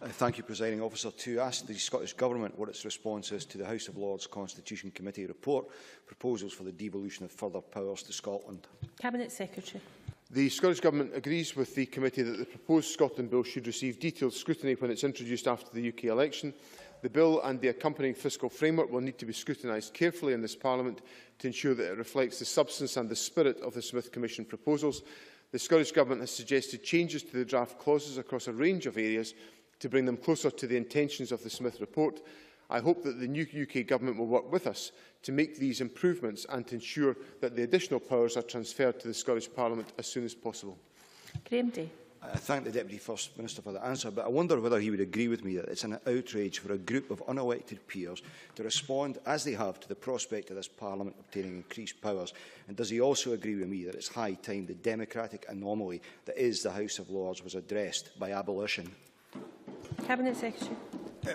Thank you, Presiding Officer. To ask the Scottish Government what its response is to the House of Lords Constitution Committee report, proposals for the devolution of further powers to Scotland. Cabinet Secretary. The Scottish Government agrees with the committee that the proposed Scotland Bill should receive detailed scrutiny when it is introduced after the UK election. The Bill and the accompanying fiscal framework will need to be scrutinised carefully in this Parliament to ensure that it reflects the substance and the spirit of the Smith Commission proposals. The Scottish Government has suggested changes to the draft clauses across a range of areas to bring them closer to the intentions of the Smith report. I hope that the new UK Government will work with us to make these improvements and to ensure that the additional powers are transferred to the Scottish Parliament as soon as possible. Graham Day. I thank the Deputy First Minister for the answer, but I wonder whether he would agree with me that it's an outrage for a group of unelected peers to respond, as they have, to the prospect of this Parliament obtaining increased powers. And does he also agree with me that it's high time the democratic anomaly that is the House of Lords was addressed by abolition? Cabinet Secretary.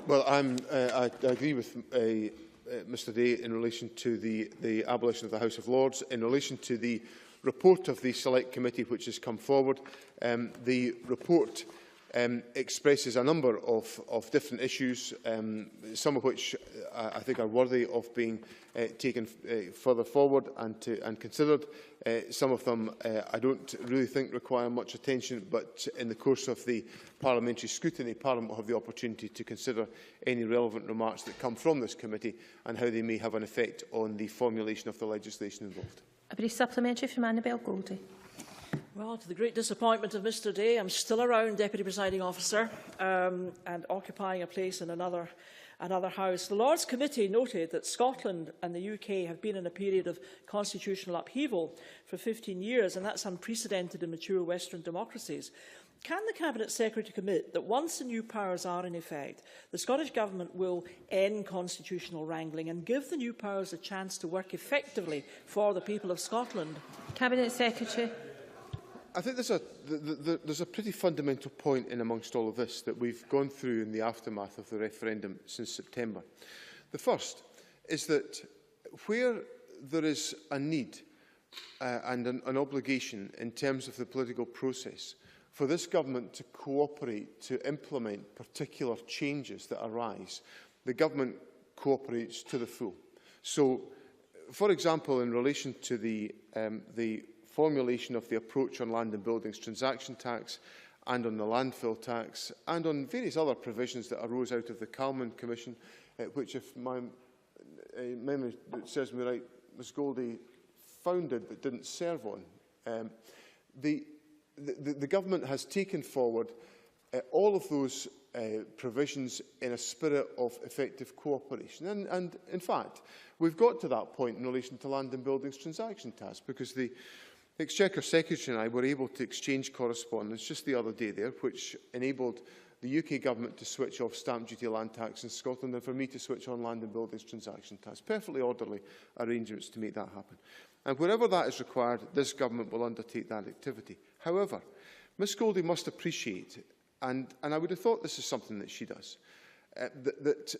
Well, I agree with Mr Day in relation to the abolition of the House of Lords. In relation to the report of the Select Committee which has come forward, the report expresses a number of different issues, some of which I think are worthy of being taken further forward and considered. Some of them I don't really think require much attention, but in the course of the parliamentary scrutiny, Parliament will have the opportunity to consider any relevant remarks that come from this committee and how they may have an effect on the formulation of the legislation involved. A brief supplementary from Annabel Goldie. Well, to the great disappointment of Mr Day, I'm still around, Deputy Presiding Officer, and occupying a place in another House. The Lords Committee noted that Scotland and the UK have been in a period of constitutional upheaval for 15 years, and that's unprecedented in mature Western democracies. Can the Cabinet Secretary commit that once the new powers are in effect, the Scottish Government will end constitutional wrangling and give the new powers a chance to work effectively for the people of Scotland? Cabinet Secretary. I think there's a pretty fundamental point in amongst all of this that we've gone through in the aftermath of the referendum since September. The first is that where there is a need and an obligation in terms of the political process for this government to cooperate to implement particular changes that arise, the government cooperates to the full. So, for example, in relation to the formulation of the approach on land and buildings transaction tax and on the landfill tax and on various other provisions that arose out of the Calman Commission, which, if my memory serves me right, Ms Goldie founded but didn't serve on. The government has taken forward all of those provisions in a spirit of effective cooperation. And in fact, we've got to that point in relation to land and buildings transaction tax, because the Exchequer Secretary and I were able to exchange correspondence just the other day there, which enabled the UK Government to switch off stamp duty land tax in Scotland and for me to switch on land and buildings transaction tax. Perfectly orderly arrangements to make that happen. And wherever that is required, this Government will undertake that activity. However, Ms Goldie must appreciate, and I would have thought this is something that she does, that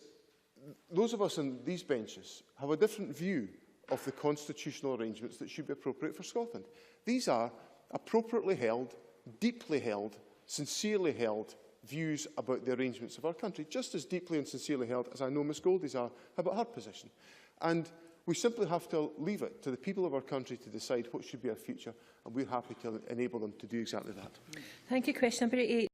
those of us on these benches have a different view of the constitutional arrangements that should be appropriate for Scotland. These are appropriately held, deeply held, sincerely held views about the arrangements of our country, just as deeply and sincerely held as I know Ms Goldie's are about her position. And we simply have to leave it to the people of our country to decide what should be our future, and we're happy to enable them to do exactly that. Thank you. Question number 8.